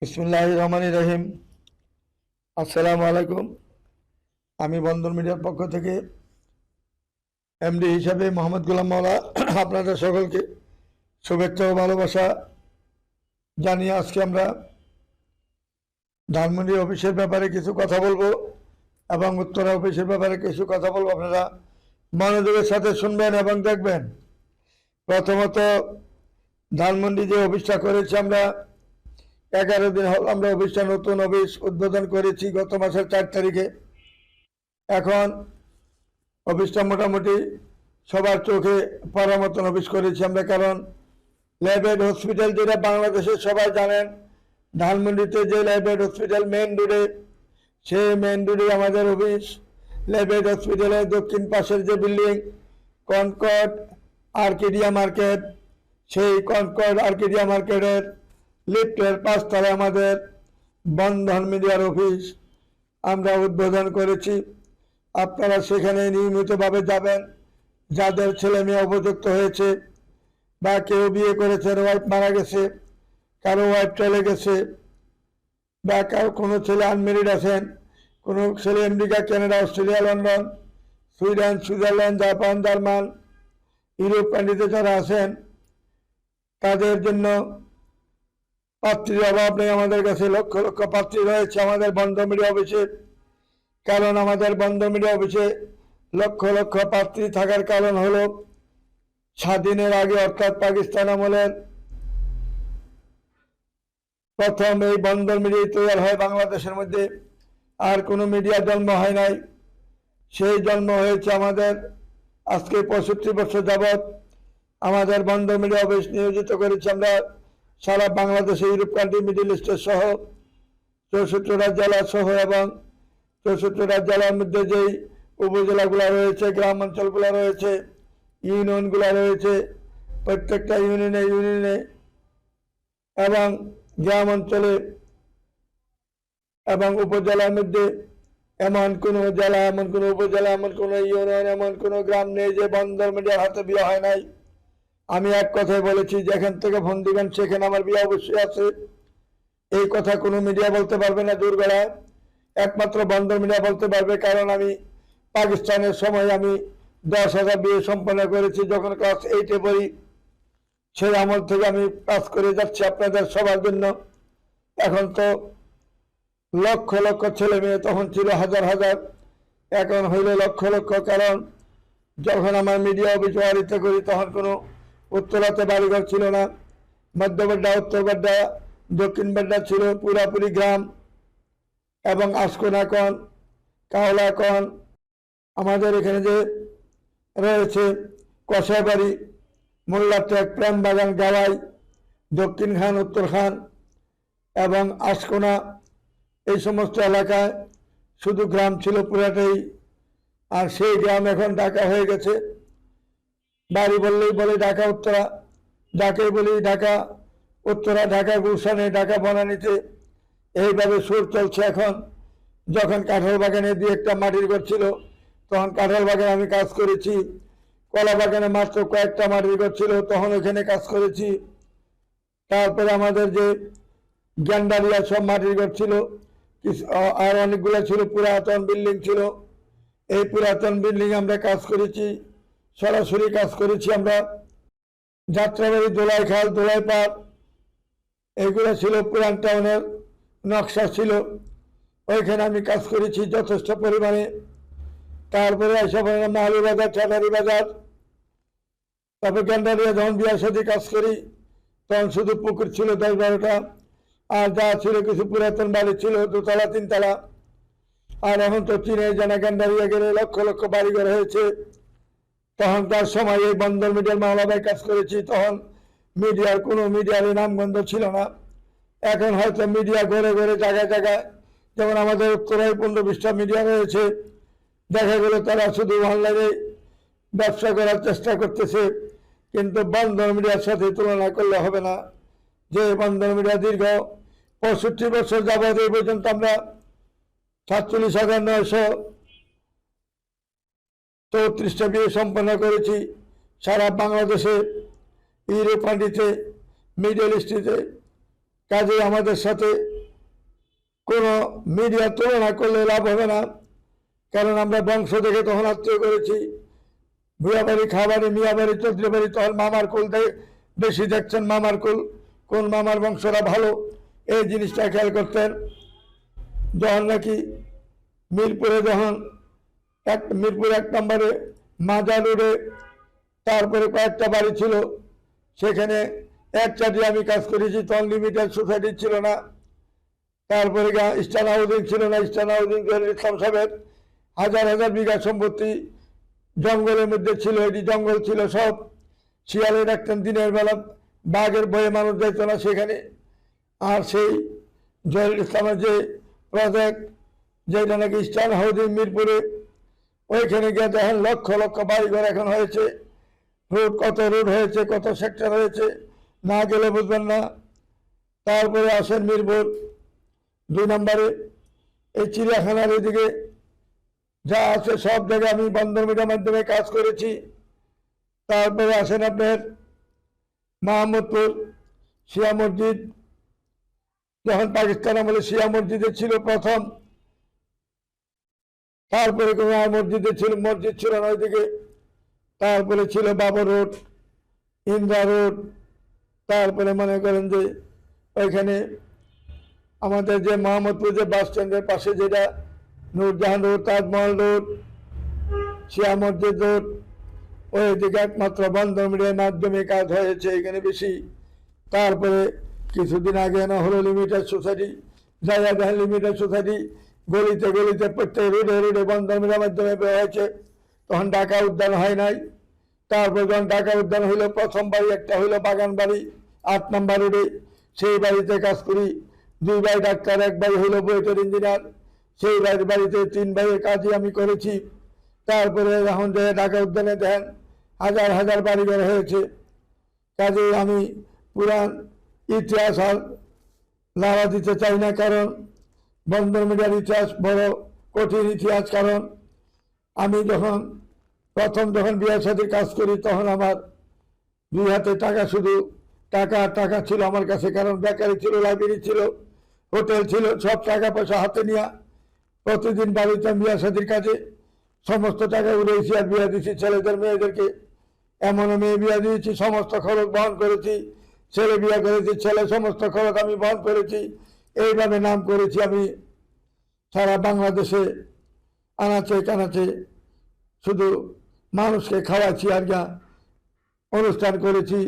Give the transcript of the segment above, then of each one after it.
বিসমিল্লাহির রহমানির রহিম। আসসালামু আলাইকুম। আমি বন্দর মিডিয়ার পক্ষ থেকে এমডি হিসাবে মোহাম্মদ গোলাম মাওলা আপনাদের সকলকে শুভেচ্ছা ও ভালোবাসা জানিয়ে আজকে আমরা ধানমন্ডি অফিসের ব্যাপারে কিছু কথা বলবো এবং উত্তরা অফিসের ব্যাপারে কিছু কথা বলবো। আপনারা মনোযোগের সাথে শুনবেন এবং দেখবেন। প্রথমত, ধানমন্ডি যে অফিসটা করেছি আমরা 11 দিন হল আমরা অফিসটা নতুন অফিস উদ্বোধন করেছি গত মাসের 4 তারিখে। এখন অফিসটা মোটামুটি সবার চোখে পড়ার মতন অফিস করেছি আমরা, কারণ ল্যাবেড হসপিটাল যেটা বাংলাদেশে সবাই জানেন, ধানমন্ডিতে যে ল্যাবেড হসপিটাল মেন রোডে, সেই মেন রোডে আমাদের অফিস। ল্যাবেড হসপিটালের দক্ষিণ পাশের যে বিল্ডিং কনকর্ড আর্কেডিয়া মার্কেট, সেই কনকর্ড আর্কেডিয়া মার্কেটের লিফটের 5 তলায় আমাদের বন্ধন মিডিয়ার অফিস আমরা উদ্বোধন করেছি। আপনারা সেখানে নিয়মিতভাবে যাবেন। যাদের ছেলে মেয়ে উপযুক্ত হয়েছে বা কেউ বিয়ে করেছেন, ওয়াইফ মারা গেছে, কারো ওয়াইফ চলে গেছে, বা কারো কোনো ছেলে আনমেরিড আছেন, কোনো ছেলে America, Canada, Australia, London, Sweden, Switzerland, Japan, German, Europe কান্ট্রিতে যারা আছেন, তাদের জন্য পাত্রীর অভাব নেই। আমাদের কাছে লক্ষ লক্ষ পাত্রী রয়েছে আমাদের বন্ধন মিডিয়া অফিসে। কারণ আমাদের বন্ধন মিডিয়া অফিসে লক্ষ লক্ষ পাত্রী থাকার কারণ হলো, স্বাধীনের আগে অর্থাৎ পাকিস্তান আমলের প্রথম এই বন্ধন মিডিয়া তৈরি হয় বাংলাদেশের মধ্যে। আর কোনো মিডিয়া জন্ম হয় নাই, সেই জন্ম হয়েছে আমাদের আজকে 65 বছর যাবৎ। আমাদের বন্ধন মিডিয়া অফিস নিয়োজিত করেছি আমরা সারা বাংলাদেশে, ইউরোপ কান্ট্রি, মিডিল ইস্টের সহ 64টা জেলা সহ, এবং 64টা জেলার মধ্যে যেই উপজেলাগুলো রয়েছে, গ্রাম অঞ্চলগুলো রয়েছে, ইউনিয়নগুলো রয়েছে, প্রত্যেকটা ইউনিয়নে এবং গ্রাম অঞ্চলে এবং উপজেলার মধ্যে এমন কোনো জেলা, এমন কোনো উপজেলা, এমন কোনো ইউনিয়ন, এমন কোনো গ্রাম নেই যে বন্দর মিডিয়ার হাতে বিয়ে হয় নাই। আমি এক কথায় বলেছি, যেখান থেকে ফোন দিবেন সেখানে আমার বিয়ে অবশ্যই আছে। এই কথা কোনো মিডিয়া বলতে পারবে না জোর গলায়, একমাত্র বন্দর মিডিয়া বলতে পারবে। কারণ আমি পাকিস্তানের সময় আমি 10,000 বিয়ে সম্পন্ন করেছি যখন ক্লাস 8-এ পড়ি। সেই আমল থেকে আমি কাজ করে যাচ্ছি আপনাদের সবার জন্য। এখন তো লক্ষ লক্ষ ছেলে মেয়ে, তখন ছিল হাজার হাজার, এখন হইলে লক্ষ লক্ষ। কারণ যখন আমার মিডিয়া অফিস ওয়ারিতে করি তখন কোনো উত্তরাতে বাড়িঘর ছিল না। মধ্যবাড্ডা, উত্তর বাড্ডা, দক্ষিণ বাড্ডা ছিল পুরাপুরি গ্রাম, এবং আশকোনা কন, কাওলা কন, আমাদের এখানে যে রয়েছে কষাইবাড়ি, মোল্লাটেক, প্রেমবাগান, গাওয়াই, দক্ষিণ খান, উত্তর খান এবং আশকোনা, এই সমস্ত এলাকায় শুধু গ্রাম ছিল পুরাটাই। আর সেই গ্রাম এখন ঢাকা হয়ে গেছে। বাড়ি বললেই বলে ঢাকা উত্তরা, ঢাকাই বলি ঢাকা উত্তরা, ঢাকা গুলশানে, ঢাকা বনানীতে, এইভাবে সুর চলছে এখন। যখন কাঁঠাল বাগানে 2-1টা মাটির ঘর ছিল তখন কাঁঠাল বাগানে আমি কাজ করেছি। কলা বাগানে মাত্র কয়েকটা মাটির ঘর ছিল, তখন ওখানে কাজ করেছি। তারপরে আমাদের যে গ্যান্ডারিয়া সব মাটির ঘর ছিল, আর অনেকগুলো ছিল পুরাতন বিল্ডিং ছিল। এই পুরাতন বিল্ডিং আমরা কাজ করেছি, সরাসরি কাজ করেছি আমরা। যাত্রাবাড়ি, দোলাই খাল, দোলাই পাড়, এইগুলো ছিল পুরান টাউনের নকশা ছিল, ওইখানে আমি কাজ করেছি যথেষ্ট পরিমাণে। তারপরে এসব মাহালি বাজার, ঠাটারি বাজার, তারপর গ্যান্ডারিয়া যখন বিয়ার সাথে কাজ করি তখন শুধু পুকুর ছিল 10-12টা, আর যা ছিল কিছু পুরাতন বাড়ি ছিল 2তলা 3তলা। আর এখন তো চীনে জানা গ্যান্ডারিয়া গেলে লক্ষ লক্ষ বাড়িঘর হয়েছে। তখনকার সময় এই বন্দর মিডিয়ার মাওলাভাই কাজ করেছি, তখন মিডিয়ার কোনো মিডিয়ার নামগন্ধ ছিল না। এখন হয়তো মিডিয়া ঘরে ঘরে, জায়গায় জায়গায়, যেমন আমাদের উত্তরায় 15-20টা মিডিয়া রয়েছে। দেখা গেল তারা শুধু অনলাইনে ব্যবসা করার চেষ্টা করতেছে, কিন্তু বন্দর মিডিয়ার সাথে তুলনা করলে হবে না। যে বন্দর মিডিয়া দীর্ঘ 65 বছর যাবৎ এই পর্যন্ত আমরা 47,934টা বিয়ে সম্পন্ন করেছি সারা বাংলাদেশে, ইউরোপ কান্ট্রিতে, মিডল ইস্টে। কাজে আমাদের সাথে কোনো মিডিয়া তুলনা করলে লাভ হবে না, কারণ আমরা বংশ দেখে তখন আত্মীয় করেছি। ভুয়া বাড়ি, খাবারি, মিয়া বাড়ি, চৌধুরী বাড়ি, তখন মামার কুল বেশি দেখছেন। মামার কুল, কোন মামার বংশরা ভালো, এই জিনিসটা খেয়াল করতেন। যখন নাকি মিরপুরে, যখন মিরপুর 1 নম্বরে মাজার রোডে, তারপরে কয়েকটা বাড়ি ছিল, সেখানে এক চাটিয়ে আমি কাজ করেছি। তখন লিমিটেড সোসাইটি ছিল না, তারপরে ইস্টার্ন হাউজিং ছিল না। ইস্টার্ন হাউজিং ইসলাম সাহেবের হাজার হাজার বিঘা সম্পত্তি জঙ্গলের মধ্যে ছিল, এটি জঙ্গল ছিল সব। শিয়ালে রাখতেন দিনের বেলা, বাঘের ভয়ে মানুষ যেত না সেখানে। আর সেই জহিরুল ইসলামের যে প্রজেক্ট, যেটা নাকি ইস্টার্ন হাউজিং মিরপুরে, ওইখানে গিয়ে দেখেন লক্ষ লক্ষ বাড়িঘর এখন হয়েছে। রোড, কত রোড হয়েছে, কত সেক্টর হয়েছে, না গেলে বুঝবেন না। তারপরে আসেন মিরপুর 2 নম্বরে, এই চিড়িয়াখানার এদিকে যা আছে সব জায়গায় আমি বন্দর মিডিয়ার মাধ্যমে কাজ করেছি। তারপরে আসেন আপনার মাহমুদপুর শিয়া মসজিদ, যখন পাকিস্তান আমলে শিয়া মসজিদে ছিল প্রথম, তারপরে কোনো মসজিদ ছিল না ওইদিকে। তারপরে ছিল বাবর রোড, ইন্দ্রা রোড, তারপরে মনে করেন যে ওইখানে আমাদের যে মোহাম্মদপুর যে বাস স্ট্যান্ডের পাশে যেটা নূরজাহান রোড, তাজমহল রোড, শিয়া মসজিদ রোড, ওইদিকে একমাত্র বন্দর মিডিয়ার মাধ্যমে কাজ হয়েছে এখানে বেশি। তারপরে কিছুদিন আগে না হলো লিমিটেড সোসাইটি, জায়গা দেখেন লিমিটেড সোসাইটি গলিতে গলিতে প্রত্যেক রোডে রোডে বন্দর মিডিয়ার মাধ্যমে বের হয়েছে। তখন ঢাকা উদ্যান হয় নাই। তারপর যখন ঢাকা উদ্যান হইলো, প্রথম বাড়ি একটা হইলো বাগান বাড়ি 8 নম্বর রোডে, সেই বাড়িতে কাজ করি। 2 ভাই ডাক্তার, 1 ভাই হইলো বুয়েটের ইঞ্জিনিয়ার, সেই বাড়িতে 3 ভাইয়ের কাজই আমি করেছি। তারপরে এখন যে ঢাকা উদ্যানে দেখেন হাজার হাজার বাড়িঘর হয়েছে। কাজে আমি পুরান ইতিহাস আর লাড়া দিতে চাই না, কারণ বন্দর মিডিয়ার ইতিহাস বড় কঠিন ইতিহাস। কারণ আমি প্রথম যখন বিয়ের সাথে কাজ করি, তখন আমার 2 হাতে টাকা, শুধু টাকা ছিল আমার কাছে। কারণ বেকারি ছিল, লাইব্রেরি ছিল, হোটেল ছিল, সব টাকা পয়সা হাতে নিয়ে প্রতিদিন বাড়িতে বিয়ের সাথীর কাজে সমস্ত টাকা উড়েছি আর বিয়ে দিয়েছি ছেলেদের মেয়েদেরকে। এমনও মেয়ে বিয়ে দিয়েছি, সমস্ত খরচ বহন করেছি। ছেলে বিয়ে করেছি, ছেলে সমস্ত খরচ আমি বহন করেছি। এইভাবে নাম করেছি আমি সারা বাংলাদেশে, আনাচে কানাচে শুধু মানুষকে খাওয়াচ্ছি আর অনুষ্ঠান করেছি।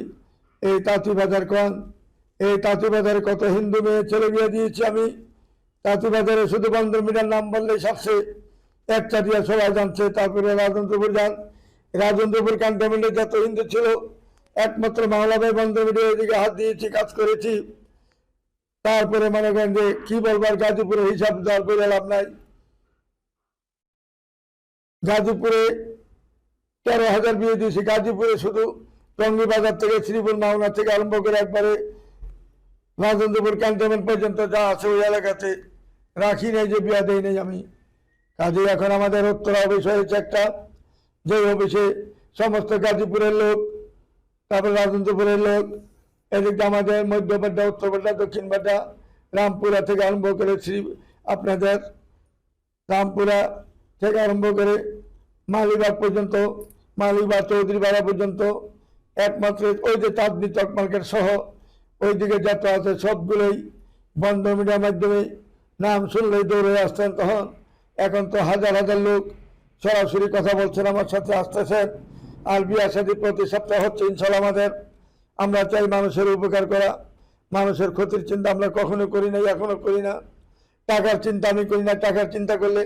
এই তাঁতিবাজার এই তাঁতিবাজারে কত হিন্দু মেয়ে ছেলে বিয়ে দিয়েছি আমি। তাঁতিবাজারে শুধু বন্দর মিডিয়ার নাম বললেই সবচেয়ে একটা দিয়ে সবাই জানছে। তারপরে রাজেন্দ্রপুর যান, রাজেন্দ্রপুর ক্যান্টনমেন্টে যত হিন্দু ছিল, একমাত্র মাওলাভাই বন্দর মিডিয়ার এদিকে হাত দিয়েছি, কাজ করেছি। তারপরে মনে করেন যে কি বলবার, গাজীপুরে হিসাব দেওয়ার করে লাভ নাই। গাজীপুরে 13,000 বিয়ে দিয়েছি। গাজীপুরে শুধু টঙ্গী বাজার থেকে, শ্রীপুর মাওনা থেকে আরম্ভ করে একবারে রাজেন্দ্রপুর ক্যান্টনমেন্ট পর্যন্ত যা আছে ওই এলাকাতে রাখি নেই যে বিয়া দেই নেই আমি। কাজে এখন আমাদের উত্তর অফিস হয়েছে একটা, যে অফিসে সমস্ত গাজীপুরের লোক, তারপরে রাজেন্দ্রপুরের লোক, এদিকটা আমাদের মধ্যপাড্ডা, উত্তরপাড্ডা, দক্ষিণ পাড্ডা, রামপুরা থেকে আরম্ভ করে আপনাদের রামপুরা থেকে আরম্ভ করে মালিবাগ পর্যন্ত, মালিবাগ চৌধুরীপাড়া পর্যন্ত, একমাত্র ওই যে চাঁদনি চক মার্কেট সহ ওইদিকে যত আছে সবগুলোই বন্দর মিডিয়ার মাধ্যমে নাম শুনলেই দৌড়ে আসতেন তখন। এখন তো হাজার হাজার লোক সরাসরি কথা বলছেন, আমার সাথে আসতেছেন। আর বিয়া শাদী প্রতি সপ্তাহ হচ্ছে ইনশাল্লাহ আমাদের। আমরা চাই মানুষের উপকার করা, মানুষের ক্ষতির চিন্তা আমরা কখনো করি নাই, এখনো করি না। টাকার চিন্তা আমি করি না। টাকার চিন্তা করলে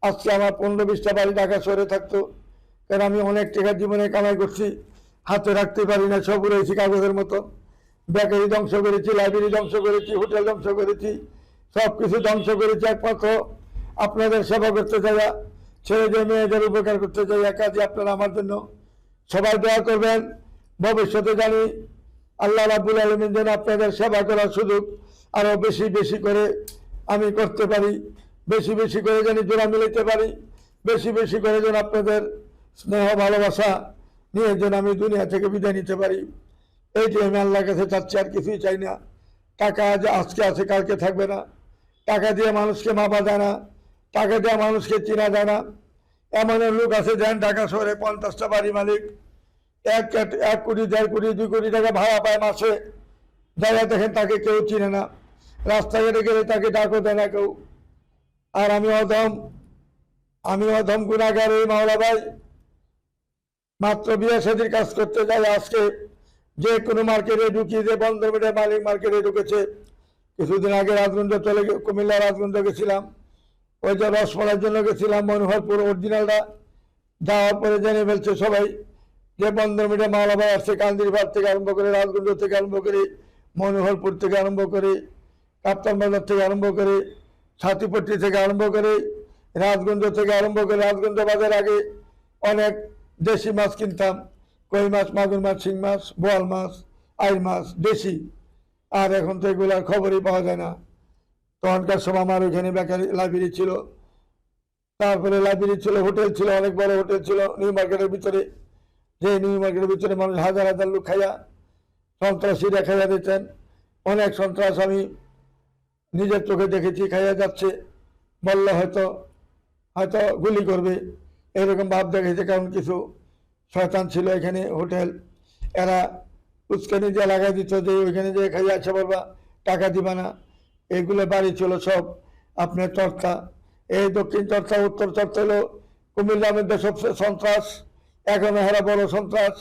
আজকে আমার 15-20টা বাড়ি ঢাকা শহরে থাকতো। কারণ আমি অনেক টাকা জীবনে কামাই করছি, হাতে রাখতে পারি না, সব রয়েছি কাগজের মতো। বেকারি ধ্বংস করেছি, লাইব্রেরি ধ্বংস করেছি, হোটেল ধ্বংস করেছি, সব কিছু ধ্বংস করেছি একমাত্র আপনাদের সেবা করতে যাইয়া, ছেলেদের মেয়েদের উপকার করতে যাইয়া। কাজে আপনারা আমার জন্য সবাই দোয়া করবেন। ভবিষ্যতে জানি আল্লাহ রাব্বুল আলামিন যেন আপনাদের সেবা করার সুযোগ আরো বেশি বেশি করে আমি করতে পারি, বেশি বেশি করে যেন জোড়া মিলাইতে পারি, বেশি বেশি করে যেন আপনাদের স্নেহ ভালোবাসা নিয়ে যেন আমি দুনিয়া থেকে বিদায় নিতে পারি। এইটি আমি আল্লাহর কাছে চাচ্ছি, আর কিছুই চাই না। টাকা যে আজকে আছে কালকে থাকবে না, টাকা দিয়ে মানুষকে মাপা যায় না, টাকা দিয়ে মানুষকে চেনা যায় না। এমন লোক আছে যান ঢাকা শহরে 50টা বাড়ি মালিক, 1 কোটি 1.5 কোটি 2 কোটি টাকা ভাড়া পায় মাসে, যারা দেখেন তাকে কেউ চিনে না, রাস্তাঘাটে গেলে তাকে ডাকও দেয় না কেউ। আর আমি অধম গুণাগার ওই মাওলা ভাই, মাত্র বিয়ে শাদীর কাজ করতে যাই আজকে যে কোনো মার্কেটে ঢুকিয়ে দিয়ে বন্দর মিডিয়া মালিক মার্কেটে ঢুকেছে। কিছুদিন আগে রাজগঞ্জ কুমিল্লা রাজগঞ্জ গেছিলাম, ওই যে রসমালার জন্য গেছিলাম মনোহরপুর অরিজিনালটা, যাওয়ার পরে জেনে ফেলছে সবাই যে বন্দর মিডিয়া মাওলা ভাই আসছে কান্দিরবাগ থেকে আরম্ভ করে, রাজগঞ্জ থেকে আরম্ভ করে, মনোহরপুর থেকে আরম্ভ করে, কাপ্তান বাজার থেকে আরম্ভ করে, ছাতিপট্টি থেকে আরম্ভ করে, রাজগঞ্জ থেকে আরম্ভ করে। রাজগঞ্জ বাজার আগে অনেক দেশি মাছ কিনতাম, কই মাছ, মাগুর মাছ, শিং মাছ, বোয়াল মাছ, আইল মাছ দেশি। আর এখন তো এগুলার খবরই পাওয়া যায় না। তখনকার সময় আমার ওইখানে বেকারি লাইব্রেরি ছিল, তারপরে লাইব্রেরি ছিল, হোটেল ছিল, অনেক বড় হোটেল ছিল নিউ মার্কেটের ভিতরে। যে নিউ মার্কেটের ভিতরে মানুষ হাজার হাজার লোক খাইয়া, সন্ত্রাসীরা খাইয়া দিতেন। অনেক সন্ত্রাস আমি নিজের চোখে দেখেছি, খাইয়া যাচ্ছে, বললে হয়তো গুলি করবে এরকম ভাব দেখেছে। কারণ কিছু শয়তান ছিল এখানে হোটেল, এরা উস্কানি দিয়ে লাগাই দিত যে ওইখানে যে খাইয়া আছে বলবা টাকা দিবা না। এইগুলো বাড়ি ছিল সব আপনার চর্চা। এই দক্ষিণ চর্চা উত্তর চর্চা হলো কুমিল্লার মধ্যে সবচেয়ে সন্ত্রাস, এখনো হেরা বড় সন্ত্রাস।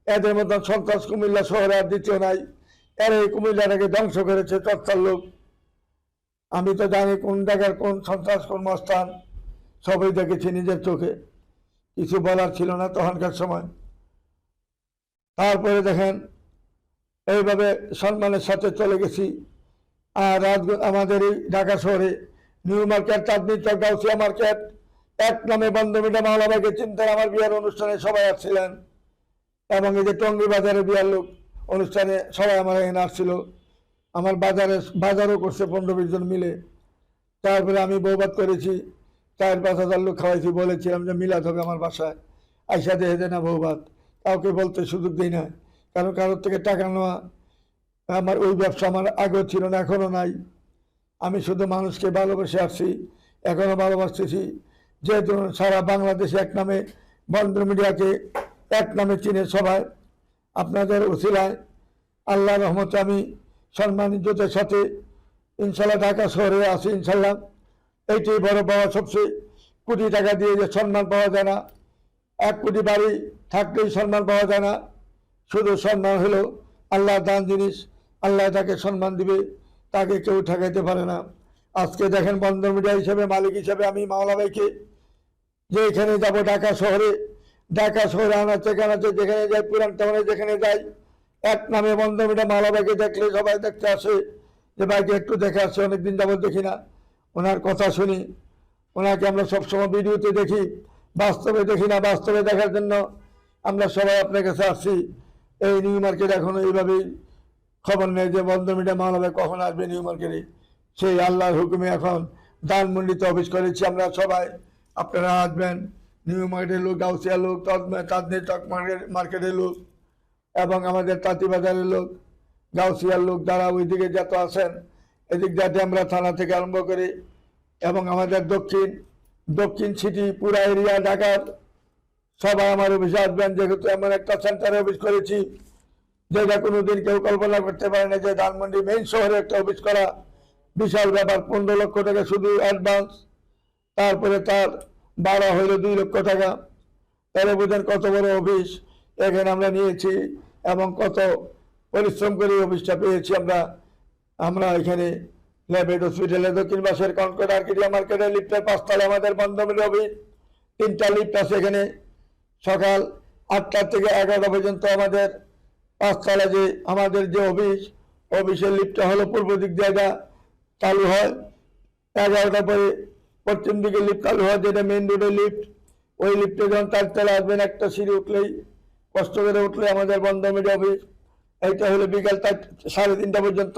এদের মধ্যে সন্ত্রাস কুমিল্লা শহরে আর দ্বিতীয় নাই। এরা এই কুমিল্লাটাকে ধ্বংস করেছে চর্চার লোক। আমি তো জানি কোন জায়গার কোন সন্ত্রাস কোন মস্তান, সবই দেখেছি নিজের চোখে, কিছু বলার ছিল না তখনকার সময়। তারপরে দেখেন এইভাবে সম্মানের সাথে চলে গেছি। আর আমাদের এই ঢাকা শহরে নিউ মার্কেট, চাঁদনী চক, গাউসিয়া মার্কেট, এক নামে বন্দর মিডিয়া মাওলা ভাইকে চিন্তায় আমার বিয়ার অনুষ্ঠানে সবাই আসছিলেন। এবং এই যে টঙ্গী বাজারে বিয়ার লোক অনুষ্ঠানে সবাই আমার এখানে আসছিল। আমার বাজারও করছে 15-20 জন মিলে। তারপরে আমি বৌবাদ করেছি, 4-5 হাজার লোক খাওয়াইছি। বলেছিলাম যে মিলাদ হবে আমার বাসায়, আইসা দেখে দেয় না বৌবাদ, কাউকে বলতে সুযোগ দিই না। কারণ কারোর থেকে টাকা নেওয়া আমার ওই ব্যবসা আমার আগেও ছিল না, এখনও নাই। আমি শুধু মানুষকে ভালোবেসে আসছি, এখনও ভালোবাসতেছি। যেহেতু সারা বাংলাদেশে এক নামে বন্দর মিডিয়াকে এক নামে চিনে সবাই, আপনাদের উসিলায় আল্লাহ রহমতে আমি সম্মান ইজ্জতের সাথে ইনশাল্লাহ ঢাকা শহরে আছি। ইনশাল্লাহ এইটাই বড় পাওয়া। সবচেয়ে কোটি টাকা দিয়ে যে সম্মান পাওয়া যায় না, 1 কোটি বাড়ি থাকলেই সম্মান পাওয়া যায় না। শুধু সম্মান হলো আল্লাহ দান জিনিস, আল্লাহ তাকে সম্মান দিবে, তাকে কেউ ঠেকাইতে পারে না। আজকে দেখেন বন্দর মিডিয়া হিসেবে, মালিক হিসেবে আমি মাওলা ভাইকে যে এখানে যাবো ঢাকা শহরে আনাচে কানাচে যেখানে যাই, পুরান টাউনে যেখানে যাই, এক নামে বন্দর মিডিয়া মাওলা ভাইকে দেখলে সবাই দেখতে আসে যে ভাইকে একটু দেখে আসে, অনেকদিন যাবত দেখি না, ওনার কথা শুনি। ওনাকে আমরা সবসময় ভিডিওতে দেখি, বাস্তবে দেখি না। বাস্তবে দেখার জন্য আমরা সবাই আপনার কাছে আসছি। এই নিউ মার্কেট এখনো এইভাবেই খবর নেই যে বন্দর মিডিয়া মাওলা ভাই কখন আসবে নিউ মার্কেটে। সেই আল্লাহর হুকুমে এখন ধানমন্ডিতে অফিস করেছি আমরা সবাই। আপনারা আসবেন, নিউ মার্কেটের লোক, গাউসিয়া লোক, চাঁদনী চক মার্কেটের লোক এবং আমাদের তাঁতিবাজারের লোক, গাউসিয়ার লোক, যারা ওইদিকে যত আছেন, এদিক যাতে আমরা থানা থেকে আরম্ভ করি এবং আমাদের দক্ষিণ সিটি পুরা এরিয়া ঢাকার সবাই আমার অফিসে আসবেন। যেহেতু এমন একটা সেন্টারে অফিস করেছি যেটা কোনোদিন কেউ কল্পনা করতে পারে না, যে ধানমন্ডি মেইন শহরে একটা অফিস করা বিশাল ব্যাপার। 15 লক্ষ টাকা শুধু অ্যাডভান্স, তারপরে তার ভাড়া হইল 2 লক্ষ টাকা। তাহলে বুঝেন কত বড় অফিস এখানে আমরা নিয়েছি এবং কত পরিশ্রম করে অফিসটা পেয়েছি আমরা এখানে ল্যাবেড হসপিটালে দক্ষিণ পাশের কনকর্ড আর্কিডিয়া মার্কেটের লিফটের 5 তলায় আমাদের বন্দর মিডিয়া অফিস। 3টা লিফট আছে এখানে। সকাল 8টা থেকে 11টা পর্যন্ত আমাদের 5 তলা যে আমাদের যে অফিসের লিফটটা হলো পূর্ব দিক দিয়ে চালু হয়, 11টা পরে পশ্চিম দিকে লিফট চালু হয়, যেটা মেইন রোডের লিফট। ওই লিফটে যখন 4 তলা আসবেন, একটা সিঁড়ি উঠলেই, কষ্ট করে উঠলে আমাদের বন্দর মিডিয়া অফিস। এইটা হলো বিকাল 3:30 পর্যন্ত,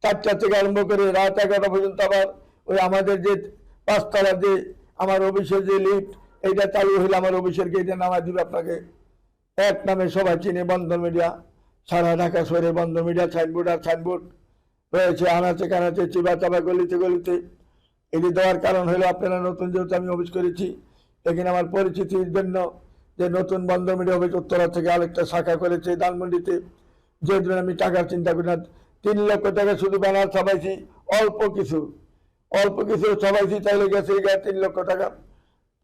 4টা থেকে আরম্ভ করে রাত 11টা পর্যন্ত। আবার ওই আমাদের যে 5 তলা যে আমার অফিসের যে লিফট, এইটা চালু হলে আমার অফিসের গেটে নামা দিবে আপনাকে। এক নামে সবাই চিনে বন্দর মিডিয়া, সারা ঢাকা শহরে বন্দর মিডিয়া সাইনবোর্ড আর সাইনবোর্ড। রয়েছে আনাচে কানাচে, চিবা চাবা, গলিতে গলিতে। এটি দেওয়ার কারণ হলো আপনারা নতুন, যেহেতু আমি অফিস করেছি, এখানে আমার পরিচিতির জন্য যে নতুন বন্দর মিডিয়া অফিস উত্তরা থেকে আরেকটা শাখা করেছে ধানমন্ডিতে, যে জন্য আমি টাকার চিন্তা করি না। 3 লক্ষ টাকা শুধু ব্যানার ছাপাইছি, অল্প কিছু ছাপাইছি, তাইলে গেছে 3 লক্ষ টাকা।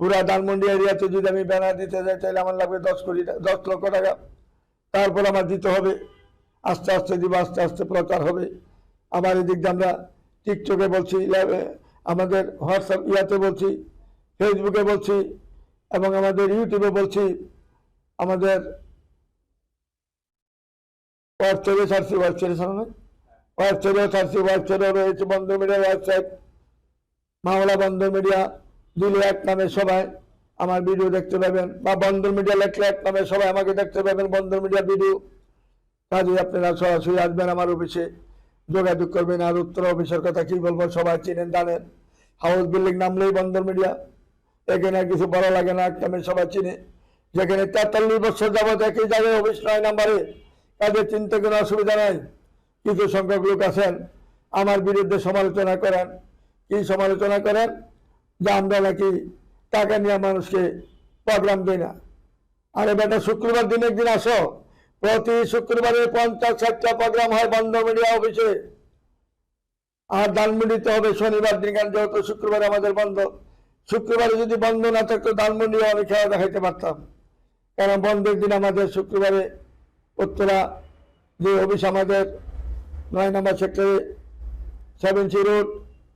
পুরা ধানমন্ডি এরিয়াতে যদি আমি ব্যানার দিতে যাই তাহলে আমার লাগবে 10 লক্ষ টাকা। তারপর আমার দিতে হবে, আস্তে আস্তে দিব, আস্তে আস্তে প্রচার হবে। আবার এদিক দিয়ে আমরা টিকটকে বলছি, আমাদের হোয়াটসঅ্যাপ ইয়াতে বলছি, ফেসবুকে বলছি, এবং আমাদের ইউটিউবে বলছি, আমাদের ওয়েবসাইটে ছাড়ছি, ওয়েবসাইটে রয়েছে বন্দর মিডিয়ার ওয়েবসাইট, মাওলা বন্দর মিডিয়া দিলে এক নামে সবাই আমার ভিডিও দেখতে পাবেন, বা বন্দর মিডিয়া লেখলে এক নামে সবাই আমাকে দেখতে পাবেন, বন্দর মিডিয়া ভিডিও। কাজে আপনারা সরাসরি আসবেন আমার অফিসে, যোগাযোগ করবেন। আর উত্তর অফিসের কথা কি বলবো, সবাই চিনেন জানেন, হাউস বিল্ডিং নামলেই বন্দর মিডিয়া, এখানে আর কিছু বড় লাগে না, এক নামে সবাই চিনে। যেখানে 43 বছর যাবত একই জায়গায় অফিস 9 নম্বরে, কাজে চিনতে কোনো অসুবিধা নাই। কিছু সংখ্যক লোক আছেন আমার বিরুদ্ধে সমালোচনা করেন। কি সমালোচনা করেন? যে আমরা নাকি টাকা নিয়ে মানুষকে প্রোগ্রাম দিই না। আরে বেটা, শুক্রবার দিন একদিন আসো, প্রতি শুক্রবারে 50-60টা প্রোগ্রাম হয় বন্দর মিডিয়া অফিসে। আর ধানমন্ডিতে হবে শনিবার দিন, কারণ যেহেতু শুক্রবারে আমাদের বন্ধ। শুক্রবারে যদি বন্ধ না থাকতো ধানমন্ডিও আমি খেলা দেখাইতে পারতাম, কারণ বন্ধের দিন আমাদের শুক্রবারে উত্তরা যে অফিস আমাদের 9 নম্বর সেক্টরে 7C রোড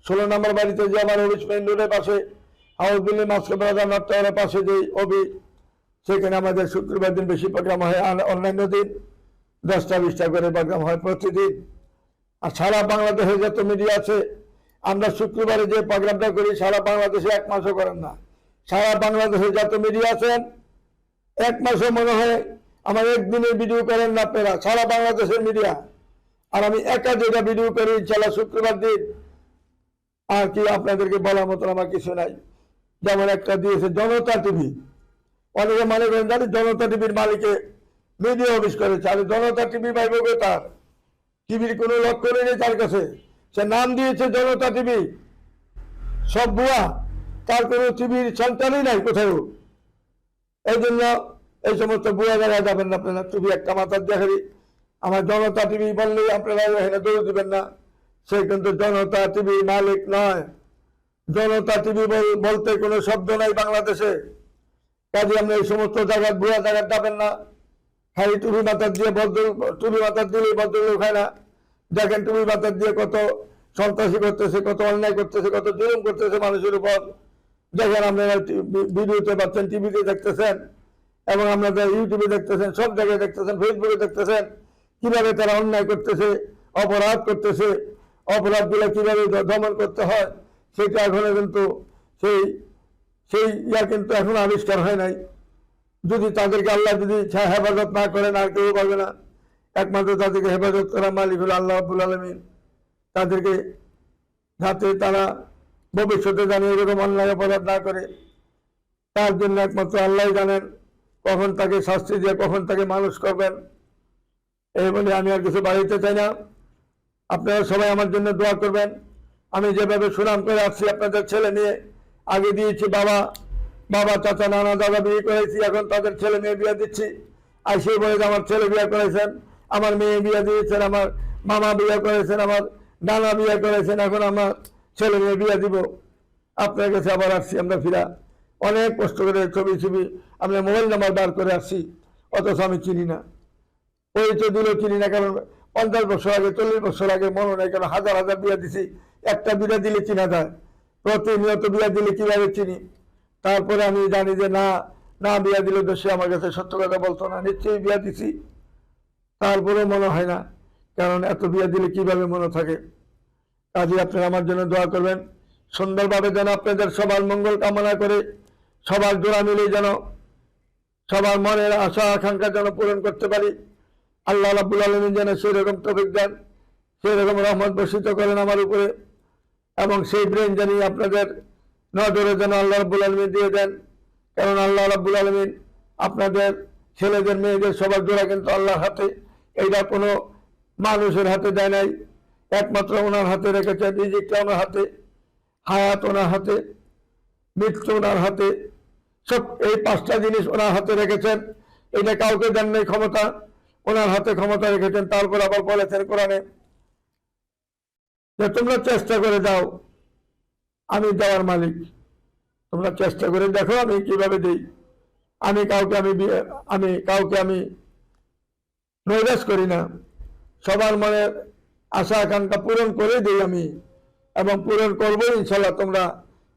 16 নম্বর বাড়িতে যে আমার অফিস, মেইন রোডের পাশে হাউস বিল্ডিং মাস্ক বাজার নটটাওয়ারের পাশে যে অফিস, সেখানে আমাদের শুক্রবার দিন বেশি প্রোগ্রাম হয়। আর অন্যান্য দিন 10টা-20টা করে প্রোগ্রাম হয় প্রতিদিন। আর সারা বাংলাদেশে যত মিডিয়া আছে, আমরা শুক্রবারে যে প্রোগ্রামটা করি সারা বাংলাদেশে 1 মাসও করেন না। সারা বাংলাদেশে যত মিডিয়া আছেন 1 মাসও মনে হয় আমার একদিনের ভিডিও করেন না আপনারা, সারা বাংলাদেশের মিডিয়া। আর আমি একা যেটা ভিডিও করি ইনশাল্লাহ শুক্রবার দিন, আর কি আপনাদেরকে বলার মতন আমার কিছু নাই। যেমন একটা দিয়েছে জনতা টিভি, অনেকে মনে করেন জানি জনতা টিভির মালিকে মিডিয়া অফিস করেছে। আর জনতা টিভি পাইবে তার, টিভির কোনো লক্ষ্য নেই তার কাছে, সে নাম দিয়েছে জনতা টিভি, সব ভুয়া, তার কোনো টিভির সন্তানই নাই কোথাও। এই জন্য এই সমস্ত ভুয়া জায়গায় যাবেন না আপনারা। টিভি একটা মাথার দেখারি, আমার জনতা টিভি বললেই আপনারা এখানে দৌড় দিবেন না, সে কিন্তু জনতা টিভি মালিক নয়। জনতা টিভি বলতে কোনো শব্দ নাই বাংলাদেশে। কাজে আমরা এই সমস্ত জায়গায় ভুয়া জায়গায় যাবেন না। খালি টুপি মাথার দিয়ে টুপি মাথার দিলেই ভদ্রলোক হয় না। দেখেন টুপি মাথার দিয়ে কত সন্ত্রাসী করতেছে, কত অন্যায় করতেছে, কত জুলুম করতেছে মানুষের উপর। দেখেন আপনারা ভিডিওতে পাচ্ছেন, টিভিতে দেখতেছেন, এবং আপনারা ইউটিউবে দেখতেছেন, সব জায়গায় দেখতেছেন, ফেসবুকে দেখতেছেন, কিভাবে তারা অন্যায় করতেছে, অপরাধ করতেছে। অপরাধগুলো কিভাবে দমন করতে হয় সেটা এখনো কিন্তু সেই ইয়া কিন্তু এখনো আবিষ্কার হয় নাই। যদি তাদেরকে আল্লাহ যদি হেফাজত না করেন আর কেউ পারবে না। একমাত্র তাদেরকে হেফাজত করা মালিক হল আল্লাহ রাব্বুল আলামিন। তাদেরকে যাতে তারা ভবিষ্যতে জানে এরকম অন্যায় অপরাধ না করে, তার জন্য একমাত্র আল্লাহ জানেন কখন তাকে শাস্তি দিয়ে কখন তাকে মানুষ করবেন। এই বলে আমি আর কিছু বাড়াইতে চাই না। আপনারা সবাই আমার জন্য দোয়া করবেন। আমি যেভাবে সুনাম করে আসছি আপনাদের ছেলে নিয়ে, আগে দিয়েছি বাবা চাচা নানা দাদা বিয়ে করেছি, এখন তাদের ছেলে মেয়ে বিয়ে দিচ্ছি। আর সেই বলে আমার ছেলে বিয়ে করেছেন, আমার মেয়ে বিয়ে দিয়েছেন, আমার মামা বিয়ে করেছেন, আমার নানা বিয়ে করেছেন, এখন আমার ছেলে মেয়ে বিয়ে দিব। আপনার কাছে আবার আসছি আমরা ফিরা, অনেক কষ্ট করে ছবি আমরা মোবাইল নাম্বার বার করে আসছি, অথচ আমি চিনি না। পরিচয় দিলেও চিনি না, কারণ 50 বছর আগে 40 বছর আগে মনে নেই, কারণ হাজার হাজার বিয়ে দিছি, একটা বিয়ে দিলে চিনা যায়, প্রতিনিয়ত বিয়ে দিলে কিভাবে চিনি। তারপরে আমি জানি যে না বিয়া দিলে তো সে আমার কাছে সত্য কথা বলতো না, নিশ্চয়ই বিয়া দিছি, তারপরেও মনে হয় না, কারণ এত বিয়া দিলে কিভাবে মনে থাকে। কাজে আপনারা আমার জন্য দোয়া করবেন, সুন্দরভাবে যেন আপনাদের সবার মঙ্গল কামনা করে সবার জোড়া মিলে যেন সবার মনের আশা আকাঙ্ক্ষা যেন পূরণ করতে পারি। আল্লাহ রাব্বুল আলামিন যেন সেই রকম তৌফিক দেন, সেই রকম রহমত বর্ষিত করেন আমার উপরে, এবং সেই ব্রেন জানি আপনাদের নজরে যেন আল্লাহ রাব্বুল আলামিন দিয়ে দেন। কারণ আল্লাহ রাব্বুল আলামিন আপনাদের ছেলেদের মেয়েদের সবার জোড়া কিন্তু আল্লাহর হাতে, এইটা কোনো মানুষের হাতে দেয় নাই, একমাত্র ওনার হাতে রেখেছেন, রিজিকটা ওনার হাতে, হায়াত ওনার হাতে, মৃত্যু ওনার হাতে, সব এই 5টা জিনিস ওনার হাতে রেখেছেন। এটা কাউকে দেন নাই ক্ষমতা, ওনার হাতে ক্ষমতা রেখেছেন। তারপর আবার বলেছেন কোরআনে যে তোমরা চেষ্টা করে দাও, আমি দেওয়ার মালিক, তোমরা চেষ্টা করে দেখো আমি কিভাবে দিই। আমি কাউকে আমি নৈরাশ করি না, সবার মনের আশা আকাঙ্ক্ষা পূরণ করে দিই আমি, এবং পূরণ করবো ইনশাল্লাহ। তোমরা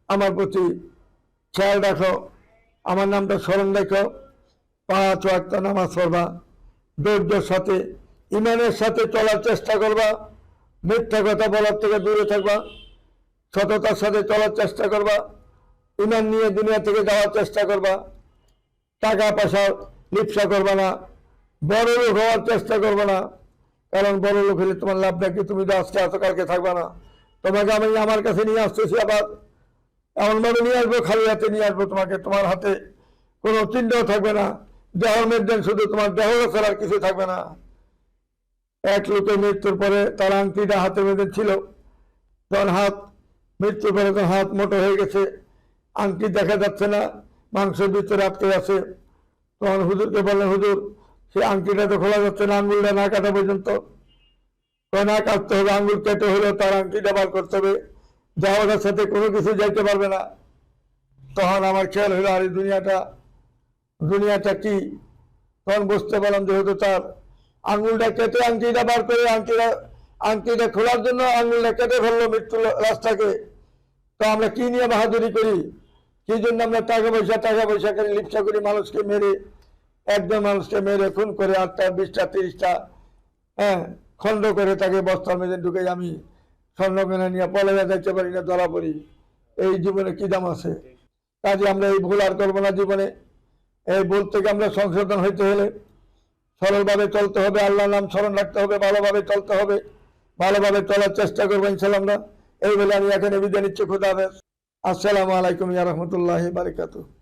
আমার প্রতি খেয়াল রাখো, আমার নামটা স্মরণ রেখো, 5 ওয়াক্ত নামাজ পড়বা, ধৈর্যের সাথে ইমানের সাথে চলার চেষ্টা করবা, মিথ্যা কথা বলার থেকে দূরে থাকবা, সততার সাথে চলার চেষ্টা করবা, ইমান নিয়ে দুনিয়া থেকে যাওয়ার চেষ্টা করবা, টাকা পয়সা লিপসা করবা না, বড় লোক হওয়ার চেষ্টা করবা না। কারণ বড় লোক হলে তোমার লাভ নাকি, তুমি তো আজকে আসো কালকে থাকবা না। তোমাকে আমি আমার কাছে নিয়ে আসতেছি, আবার এমনভাবে নিয়ে আসবো, খালি হাতে নিয়ে আসবো তোমাকে, তোমার হাতে কোনো চিহ্নও থাকবে না, দেহর মধ্যে শুধু তোমার দেহ ছাড়া আর কিছু থাকবে না। এক লোকের মৃত্যুর পরে তার আংটিটা হাতের মধ্যে ছিল, তখন মৃত্যুর পরে তখন হাত মোটো হয়ে গেছে, আংটি দেখা যাচ্ছে না, মাংসের ভিতরে আটকে আছে। তখন হুজুরকে বললেন, হুজুর সে আংটিটা তো খোলা যাচ্ছে না, আঙ্গুলটা না কাটা পর্যন্ত। না কাটতে হবে, আঙ্গুল কেটে হলেও তার আংটিটা বার করতে হবে, যাওয়ার সাথে কোনো কিছু যাইতে পারবে না। তখন আমার খেয়াল হলো, আর এই দুনিয়াটা কি। তখন বুঝতে পারলাম যেহেতু তার আঙ্গুলটা কেটে আংটিটা বার করে, আংটিটা খোলার জন্য আঙ্গুলটা কেটে ফেললো মৃত্যুর রাস্তাকে। তো আমরা কি নিয়ে বাহাদুরি করি, কি জন্য আমরা টাকা পয়সা করে লিপসা করি, মানুষকে মেরে, একজন মানুষকে মেরে খুন করে 8টা 20টা 30টা খণ্ড করে তাকে বস্তার মধ্যে ঢুকে আমি স্বর্ণ কেনা নিয়ে পলে যাইতে পারি না, ধরা পড়ি। এই জীবনে কি দাম আছে? কাজে আমরা এই ভুল আর করবো না জীবনে। এই ভুল থেকে আমরা সংশোধন হইতে হলে সরলভাবে চলতে হবে, আল্লাহর নাম স্মরণ রাখতে হবে, ভালোভাবে চলতে হবে, ভালোভাবে চলার চেষ্টা করবো ইনশাল্লাহ আমরা। এই বলে আমি এখানে বিদায় নিচ্ছি। খুদা হাফেজ। আসসালামু আলাইকুম ইয়া রাহমাতুল্লাহি ওয়া বারাকাতুহু।